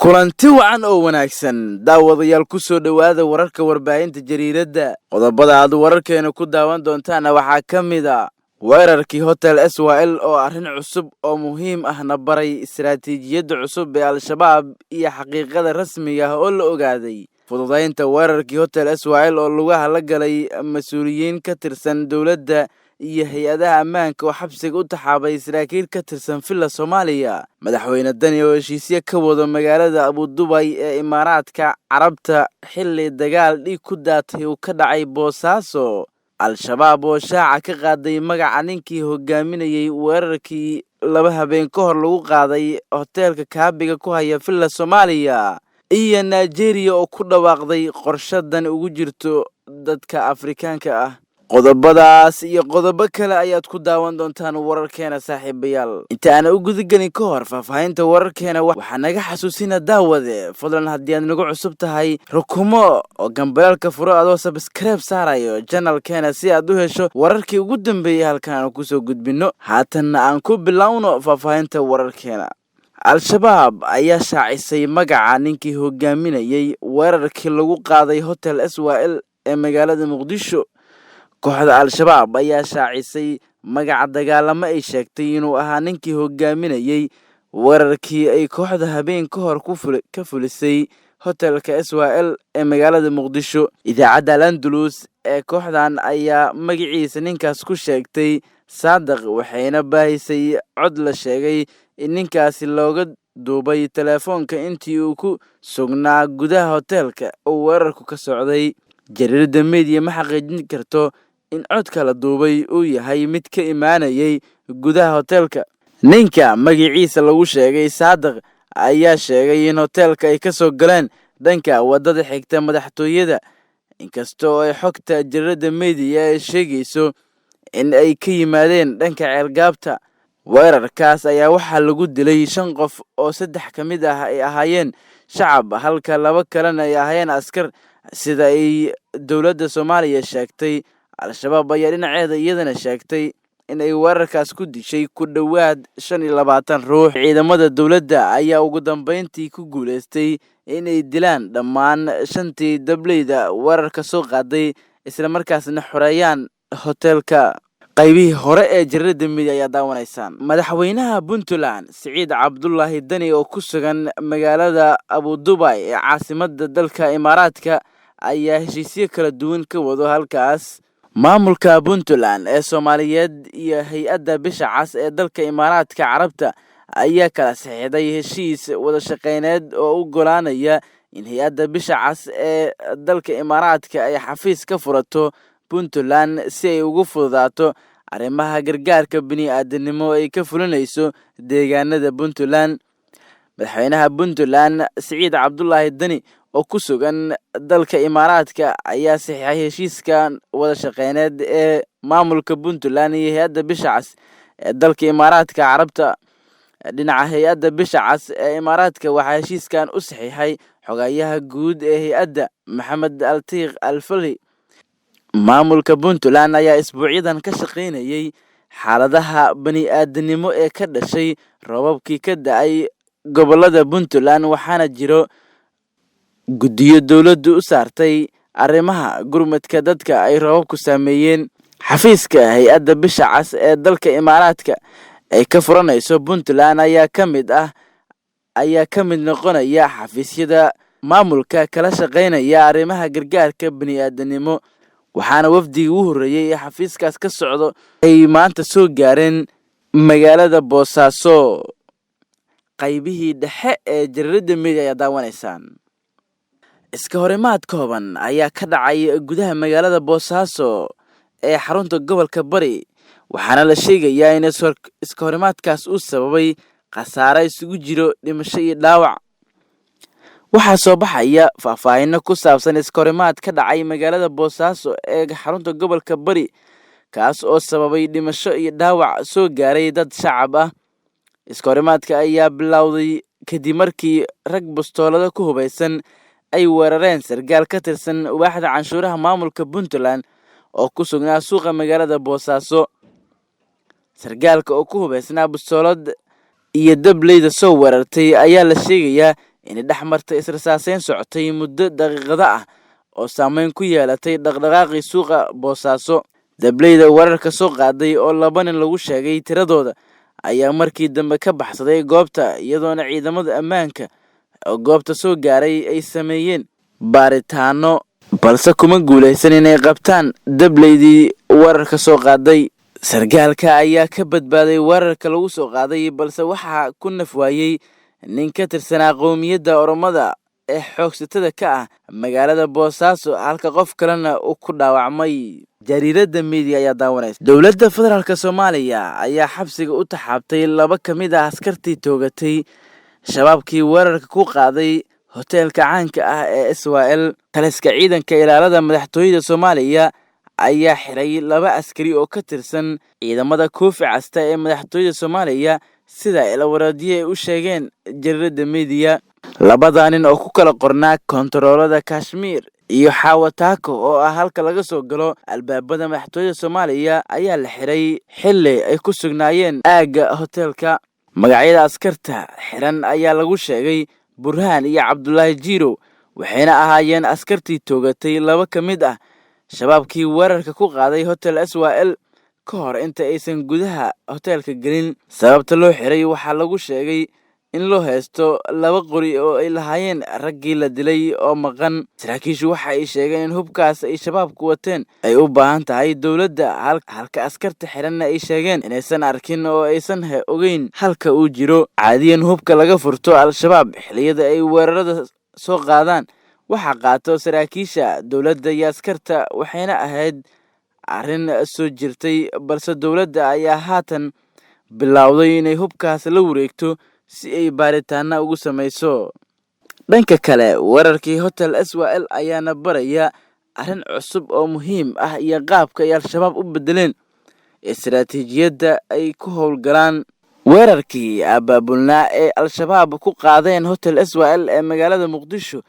kulanti wacan oo wanaagsan daawadayaal ku soo dhawaada wararka warbaahinta jariirada qodobada aad wararkeena ku daawan doontaan waxaa kamid ah weerarkii hotel SYL oo arrin cusub oo muhiim ah na baray istiraatiijiyadda cusub ee al-shabaab iyo xaqiiqada rasmiga ah oo la ogaaday fududeynta weerarkii hotel SYL oo lugaha la galay mas'uuliyiin ka tirsan dawladda iyo hay'adaha ammaanka oo xabsiga u taxaabay saraakiil ka tirsan filla Soomaaliya madaxweyne Dani oo heshiisyo ka wada magaalada Abu Dhabi ee Imaaraadka Carabta xilli dagaal dhig ku daatay oo ka dhacay Boosaaso al-shabaab oo shaaca ka qaaday magaca ninkii hogaaminayay weerarkii laba habeen ka hor lagu qaaday hotelka kaabiga ku haya filla Soomaaliya iyo Nigeria oo ku dhawaaqday qorshadan ugu jirto dadka Afrikaanka ah qodobadaas iyo qodobo kale ayaad ku daawan doontaan wararkeena saaxiibayaal inta aan u gudagelin ka hor faahfaahinta wararkeena waxaa naga xasuusina daawade fadlan haddii aad nagu cusub tahay rukumo oo gambalaalka furo adoo subscribe saarayo channelkeena si aad u hesho wararkii ugu dambeeyay halkaan ku soo gudbino haatanna aan ku bilowno faahfaahinta wararkeena al-shabaab ayaa shaacisay magaca ninkii hogaaminayay weerarkii lagu qaaday hotel SYL ee magaalada Muqdisho kooxda al-shabaab ayaa shaacisay magaca dagaalamo ay sheegtay inuu ahaa ninkii hogaaminayay weerarkii ay kooxda habeen ka hor ka fulisay hotelka SYL ee magaalada Muqdisho idaacadda Al-Andalus ee kooxdan ayaa magaciisa ninkaas ku sheegtay Saadaq waxayna baahisay cod la sheegay in ninkaasi looga duubay telefoonka intii uu ku sugnaa gudaha hotelka oo weerarku ka socday jariirada media ma xaqiijin karto in codka la duubay uu yahay mid ka imaanayay gudaha hotelka ninka magaciisa lagu sheegay Saadaq ayaa sheegay in hotelka ay ka soo galeen dhanka wadada xigta madaxtooyada inkastoo ay xogta jariirada media ay sheegayso in ay ka yimaadeen dhanka ceelgaabta weerarkaas ayaa waxaa lagu dilay 5 qof oo 3 kamid ah ay ahaayeen shacab halka 2 kalena ay ahaayeen askar sida ay dawladda Soomaaliya sheegtay al-shabaab ayaa dhinaceeda iyadana sheegtay in ay weerarkaas ku dishay ku dhawaad 25 ruux ciidamada dawladda ayaa ugu dambeyntii ku guuleystay inay dilaan dhammaan 5 dableyda weerarka soo qaaday isla markaasna xoreeyaan hotelka qaybihii hore ee jariirada media ayaa daawanaysaan madaxweynaha Puntland Siciid Cabdullaahi Dani oo ku sugan magaalada Abu Dhabi ee caasimadda dalka Imaaraadka ayaa heshiisyo kala duwan ka wado halkaas maamulka Puntland ee Soomaaliyeed iyo hay'adda bisha cas ee dalka Imaaraadka Carabta ayaa kala saxiixday heshiis wada shaqeyneed oo u golaanaya in hay'adda bisha cas ee dalka Imaaraadka ay xafiis ka furato Puntland si ay ugu fududaato arrimaha gargaarka bini'aadanimo ay ka fulinayso deegaanada Puntland madaxweynaha Puntland Siciid Cabdullaahi Dani oo ku sugan dalka Imaaraadka ayaa saxiixay heshiiskan wada shaqeyneed ee maamulka Puntland iyo hay'adda bisha cas ee dalka Imaaraadka Carabta dhinaca hay'adda bisha cas ee Imaaraadka waxaa heshiiskan u saxiixay xogayaha guud ee hay'adda Maxamed Altiq Al-Fali maamulka Puntland ayaa isbuucyadan ka shaqeynayay xaaladaha bani'aadanimo ee ka dhashay roobabkii ka da'ay gobolada Puntland waxaana jiro guddiyo dawladdu u saartay arrimaha gurmadka dadka ay roobabku saameeyeen xafiiska hay'adda bisha cas ee dalka Imaaraadka ay ka furanayso Puntland ayaa ka mid noqonaya xafiisyada maamulka kala shaqeynaya arrimaha gargaarka bani'aadanimo waxaana wafdigii ugu horeeyay ee xafiiskaas ka socdo ay maanta soo gaareen magaalada Boosaaso qaybihii dhexe ee jariirada media ayaa daawanaysaan iska horimaad kooban ayaa ka dhacay gudaha magaalada Boosaaso ee xarunta gobolka Bari waxaana la sheegayaa in iska horimaadkaas uu sababay khasaare isugu jiro dhimasho iyo dhaawac waxaa soo baxaya faahfaahin ku saabsan iska horimaad ka dhacay magaalada Boosaaso ee xarunta gobolka Bari kaas oo sababay dhimasho iyo dhaawac soo gaaray dad shacab ah iska horimaadka ayaa bilowday kadib markii rag bastoolada ku hubeysan ay weerareen sargaal ka tirsan waaxda canshuuraha maamulka Puntland oo ku sugnaa suuqa magaalada Boosaaso sargaalka oo ku hubeysnaa bastoolad iyo dableyda soo weerartay ayaa la sheegayaa in dhexmarta israsaaseyn socotay muddo daqiiqada ah oo saameyn ku yeelatay dhaqdhaqaaqii suuqa Boosaaso. Dableyda weerarka soo qaaday oo 2 nin lagu sheegay tiradooda ayaa markii dambe ka baxsaday goobta, iyadoona ciidamada ammaanka oo goobta soo gaaray ay sameeyeen baaritaano balse kuma guuleysan inay qabtaan dableydii weerarka soo qaaday. Sargaalka ayaa ka badbaaday weerarka lagu soo qaaday balse waxaa ku naf waayay nin ka tirsanaa qowmiyadda Oromada ee xoogsatada ka ah magaalada Boosaaso, halka qof kalena uu ku dhaawacmay. Jariiradda media ayaa daawanaysa. Dowladda Federaalka Soomaaliya ayaa xabsiga u taxaabtay 2 ka mid ah askartii toogatay shabaabkii weerarka ku qaaday hoteelka caanka ah ee SYL. Taliska ciidanka ilaalada madaxtooyada Soomaaliya ayaa xiray 2 askari oo ka tirsan ciidamada Koofi Casta ee madaxtooyada Soomaaliya, sida ay warariyay u sheegeen jariiradda media. 2 nin oo ku kala qornaa kontaroolada Kashmir iyo Xawataako oo ah halka laga soo galo albaabada madaxtooyada Soomaaliya ayaa la xiray xilli ay ku sugnaayeen aagga hoteelka. Magacyada askarta xiran ayaa lagu sheegay Burhaan iyo Cabdullaahi Jiirow, waxayna ahaayeen askartii toogatay 2 ka mid ah shabaabkii weerarka ku qaaday hotel SYL ka hor inta aysan gudaha hoteelka gelin. Sababta loo xiray waxaa lagu sheegay in loo haysto 2 qori oo ay lahaayeen raggii la dilay oo maqan. Saraakiishu waxa ay sheegeen in hubkaas ay shabaabku wateen ay u baahan tahay dowladda, halka askarta xiranna ay sheegeen inaysan arkin oo aysan ogeyn halka uu jiro. Caadiyan hubka laga furto Al-Shabaab xilliyada ay weerarada soo qaadaan waxa qaato saraakiisha dowladda iyo askarta, waxayna ahayd arrin soo jirtay, balse dowladda ayaa haatan bilowday inay hubkaas la wareegto si ay baaritaana ugu sameyso. Dhanka kale, weerarkii hotel SYL ayaana baraya arrin cusub oo muhiim ah iyo qaabka ay Al-Shabaab u bedeleen istiraatiijiyadda ay ku howlgalaan. Weerarkii abaabulnaa ee Al-Shabaab ku qaadeen hotel SYL ee magaalada Muqdisho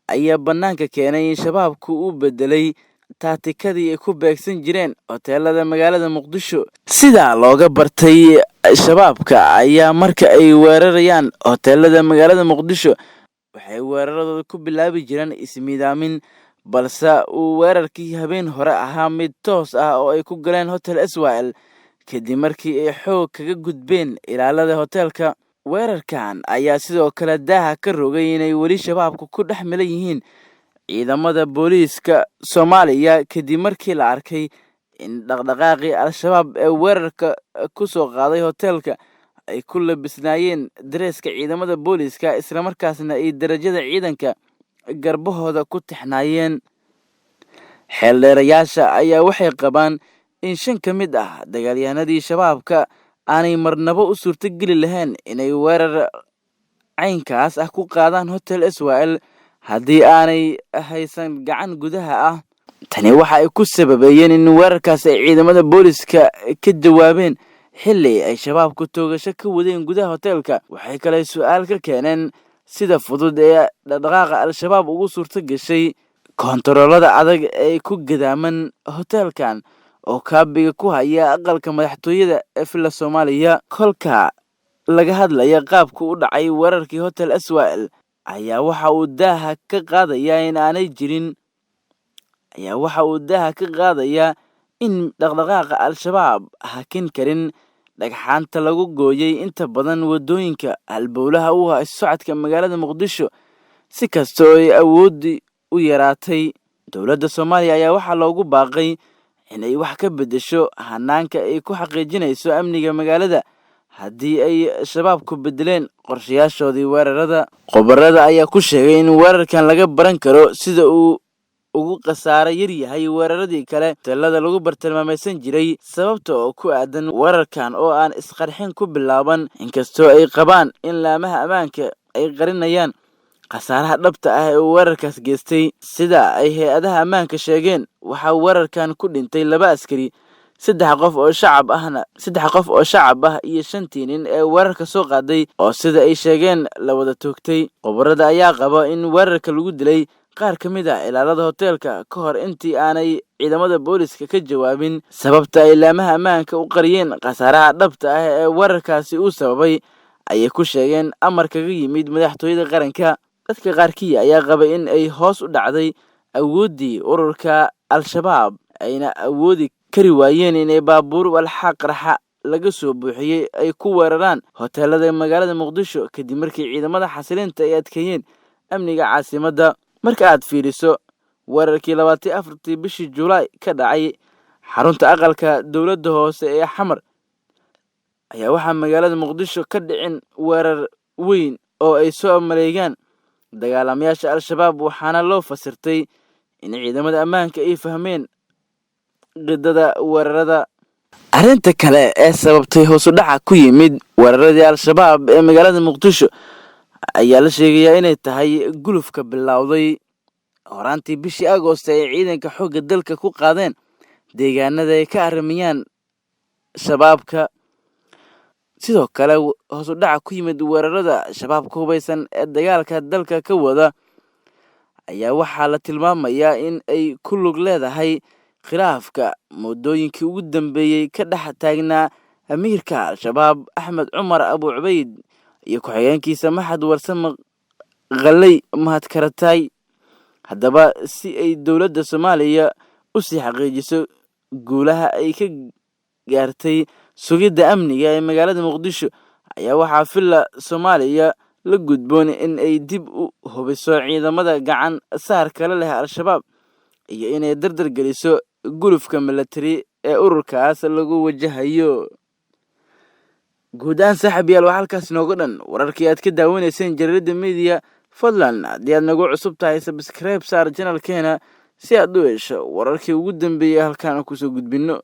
ayaa banaanka keenay in shabaabku uu bedelay taatikadii ay ku beegsan jireen hoteelada magaalada Muqdisho. Sida looga bartay, shabaabka ayaa marka ay weerarayaan hoteelada magaalada Muqdisho waxay weeraradooda ku bilaabi jireen ismiidaamin, balse uu weerarkii habeen hore ahaa mid toos ah oo ay ku galeen hotel SYL kadib markii ay xoog kaga gudbeen ilaalada hoteelka. Weerarkan ayaa sidoo kale daaha ka rogay inay weli shabaabku ku dhex milan yihiin ciidamada booliiska Soomaaliya kadib markii la arkay in dhaqdhaqaaqii Al-Shabaab ee weerarka ku soo qaaday hoteelka ay ku labisnaayeen dareeska ciidamada booliiska, isla markaasna ay darajada ciidanka garbahooda ku tixnaayeen. Xeeldheerayaasha ayaa waxay qabaan in 5 ka mid ah dagaalyahanadii shabaabka aanay marnaba u suurtageli lahayn inay weerar caynkaas ah ku qaadaan hotel SYL haddii aanay haysan gacan gudaha ah. Tani waxa ay ku sababeeyeen in weerarkaas ay ciidamada booliiska ka jawaabeen xilli ay shabaabku toogasho ka wadeen gudaha hoteelka. Waxay kale su'aal ka keeneen sida fudud ee dhaqdhaqaaqa Al-Shabaab ugu suurta gashay kontaroolada adag ee ku gadaaman hoteelkan oo kaabiga ku haya aqalka madaxtooyada ee Villa Soomaaliya. Kolka laga hadlaya qaabka u dhacay weerarkii hotel SYL ayaa waxa uu daaha ka qaadaya in dhaqdhaqaaqa Al-Shabaab hakin karin dhagxaanta lagu gooyay inta badan wadooyinka halbowlaha u ah socodka magaalada Muqdisho. Si kastoo ay awoodi u yaraatay, dowladda Soomaaliya ayaa waxaa loogu baaqay inay wax ka bedesho hanaanka ay ku xaqiijinayso amniga magaalada haddii ay shabaabku bedeleen qorshayaashoodii weerarada. Qobarada ayaa ku sheegay in weerarkan laga baran karo sida uu ugu khasaare yar yahay weeraradii kale hoteelada lagu bartilmaameedsan jiray, sababta oo ku aadan weerarkan oo aan isqarxin ku bilaaban. Inkastoo ay qabaan in laamaha ammaanka ay qarinayaan khasaaraha dhabta ah ee weerarkaas geystay, sida ay hay'adaha ammaanka sheegeen, waxaa weerarkan ku dhintay 2 askari, 3 qof oo shacab ah iyo 5 nin ee weerarka soo qaaday oo sida ay sheegeen la wada toogtay. Qobarada ayaa qaba in weerarka lagu dilay qaar ka mid ah ilaalada hoteelka ka hor intii aanay ciidamada booliiska ka jawaabin. Sababta ay laamaha ammaanka u qariyeen khasaaraha dhabta ah ee weerarkaasi uu sababay ayay ku sheegeen amar kaga yimid madaxtooyada qaranka. dadka qaarkii ayaa qabay in ay hoos u dhacday awooddii ururka al-shabaab ayna awoodi kari waayeen inay baabuur walxaq qarxa laga soo buuxiyey ay ku weeraraan hoteelada magaalada muqdisho kadib markii ciidamada xasilinta ay adkeeyeen amniga caasimadda. marka aad fiiriso weerarkii 24 bishii Juulaay ka dhacay xarunta aqalka dowladda hoose ee Xamar ayaa waxaa magaalada muqdisho ka dhicin weerar weyn oo ay soo maleegaan dagaalamayaasha al-shabaab, waxaana loo fasirtay in ciidamada ammaanka ay fahmeen qidada weerarada. arrinta kale ee sababtay hoos u dhaca ku yimid weeraradii al-shabaab ee magaalada muqdisho ayaa la sheegayaa inay tahay gulufka bilowday horaantii bishii Agoosto ee ciidanka xoogga dalka ku qaadeen deegaanada ay ka arrimayaan shabaabka. sidoo kale hoos u dhaca ku yimid weerarada shabaabka hubeysan ee dagaalka dalka ka wada ayaa waxaa la tilmaamayaa in ay ku lug leedahay khilaafka muddooyinkii ugu dambeeyey ka dhex taagnaa amiirka al-shabaab Axmed Cumar Abu Cubayd iyo ku-xigeenkiisa Maxad Warsame Qalay Mahad Karatay. haddaba si ay dowladda Soomaaliya u sii xaqiijiso guulaha ay ka gaartay sugidda amniga ee magaalada muqdisho ayaa waxaa filla Soomaaliya la gudboon in ay dib u hubiso ciidamada gacan saar kale leh al-shabaab iyo inay dardar geliso gulufka military ee ururkaas lagu wajahayo. guud ahaan saaxiibayaal waxaa halkaas nooga dhan wararkii aad ka daawanayseen Jariirada Media. fadlan haddii aad nagu cusub tahay subscribe saar channelkeena si aad u hesho wararkii ugu dambeeyay halkaan ku soo gudbino.